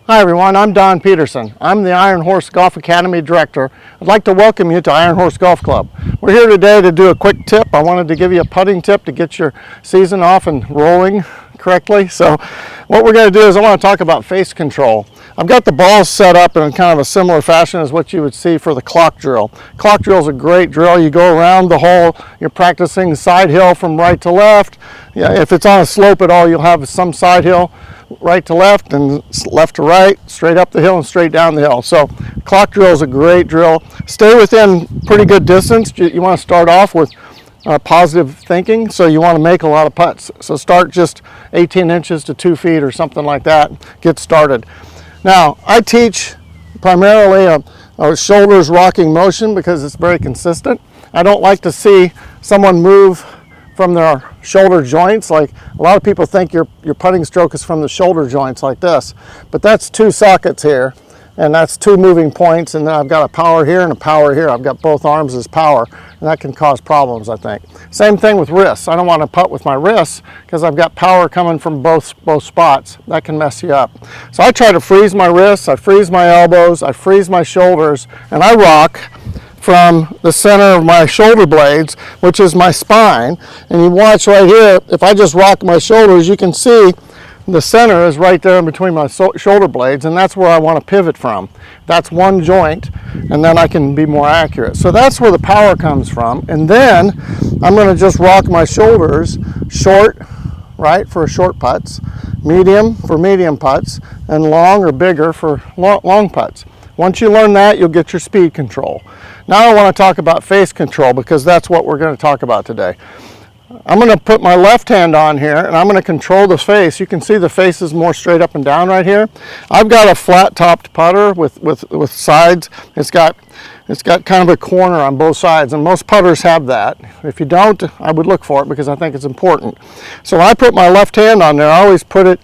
Hi everyone, I'm Don Peterson. I'm the Iron Horse Golf Academy Director. I'd like to welcome you to Iron Horse Golf Club. We're here today to do a quick tip. I wanted to give you a putting tip to get your season off and rolling correctly. So what we're going to do is I want to talk about face control. I've got the balls set up in kind of a similar fashion as what you would see for the clock drill. Clock drill is a great drill. You go around the hole, you're practicing side hill from right to left. Yeah, if it's on a slope at all, you'll have some side hill, right to left and left to right, straight up the hill and straight down the hill. So clock drill is a great drill. Stay within pretty good distance. You want to start off with positive thinking, so you want to make a lot of putts. So start just 18 inches to 2 feet or something like that. Get started. Now I teach primarily a shoulders rocking motion because it's very consistent. I don't like to see someone move from their shoulder joints. Like a lot of people think your putting stroke is from the shoulder joints like this, but that's two sockets here and that's two moving points, and then I've got a power here and a power here. I've got both arms as power, and that can cause problems, I think. Same thing with wrists. I don't want to putt with my wrists because I've got power coming from both spots. That can mess you up. So I try to freeze my wrists, I freeze my elbows, I freeze my shoulders, and I rock from the center of my shoulder blades, which is my spine. And you watch right here, if I just rock my shoulders, you can see the center is right there in between my shoulder blades, and that's where I want to pivot from. That's one joint, and then I can be more accurate. So that's where the power comes from. And then I'm going to just rock my shoulders short, right, for short putts, medium for medium putts, and long or bigger for long putts. Once you learn that, you'll get your speed control. Now I want to talk about face control because that's what we're going to talk about today. I'm going to put my left hand on here and I'm going to control the face. You can see the face is more straight up and down right here. I've got a flat topped putter with sides. It's got kind of a corner on both sides, and most putters have that. If you don't, I would look for it because I think it's important. So when I put my left hand on there, I always put it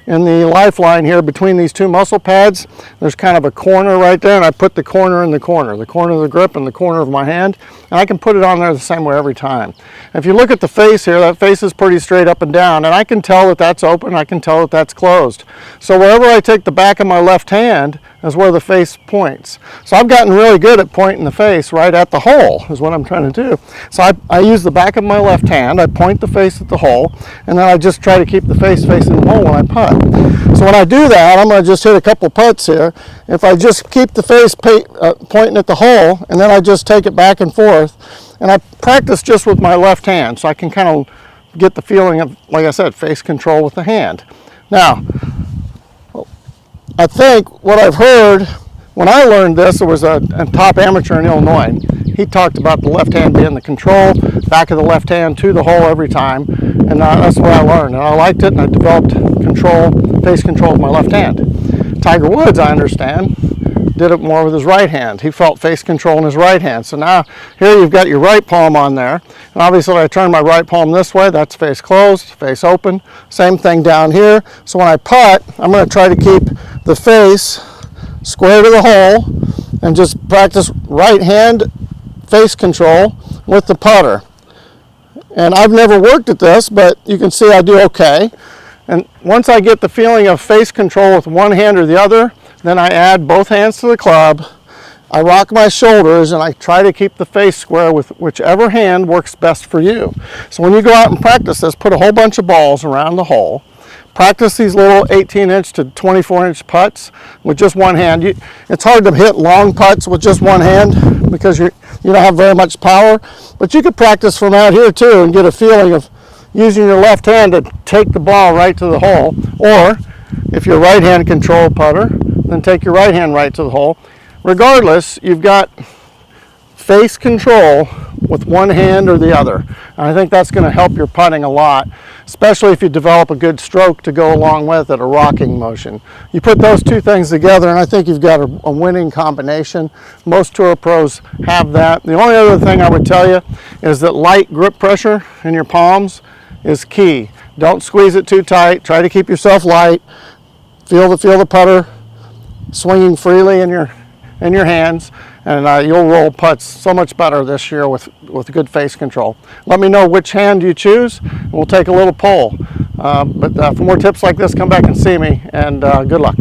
in the lifeline here between these two muscle pads. There's kind of a corner right there, and I put the corner in the corner of the grip and the corner of my hand, and I can put it on there the same way every time. If you look at the face here, that face is pretty straight up and down, and I can tell that that's open, I can tell that that's closed. So wherever I take the back of my left hand is where the face points. So I've gotten really good at pointing the face right at the hole is what I'm trying to do. So I use the back of my left hand, I point the face at the hole, and then I just try to keep the face facing the hole when I putt. So when I do that, I'm going to just hit a couple putts here. If I just keep the face pointing at the hole, and then I just take it back and forth, and I practice just with my left hand, so I can kind of get the feeling of, like I said, face control with the hand. Now, I think what I've heard, when I learned this, there was a top amateur in Illinois. He talked about the left hand being the control, back of the left hand to the hole every time, and that's what I learned. And I liked it, and I developed face control with my left hand. Tiger Woods, I understand, did it more with his right hand. He felt face control in his right hand. So now here you've got your right palm on there, and obviously I turn my right palm this way, that's face closed, face open. Same thing down here. So when I putt, I'm going to try to keep the face square to the hole and just practice right hand face control with the putter. And I've never worked at this, but you can see I do okay. And once I get the feeling of face control with one hand or the other, then I add both hands to the club, I rock my shoulders, and I try to keep the face square with whichever hand works best for you. So when you go out and practice this, put a whole bunch of balls around the hole. Practice these little 18-inch to 24-inch putts with just one hand. It's hard to hit long putts with just one hand because you don't have very much power, but you could practice from out here too and get a feeling of using your left hand to take the ball right to the hole, or if you're right hand control putter, then take your right hand right to the hole. Regardless, you've got face control with one hand or the other. And I think that's going to help your putting a lot, especially if you develop a good stroke to go along with it, a rocking motion. You put those two things together, and I think you've got a winning combination. Most tour pros have that. The only other thing I would tell you is that light grip pressure in your palms is key. Don't squeeze it too tight. Try to keep yourself light. Feel the putter swinging freely in your hands, and you'll roll putts so much better this year with good face control. Let me know which hand you choose, and we'll take a little poll. But for more tips like this, come back and see me, and good luck.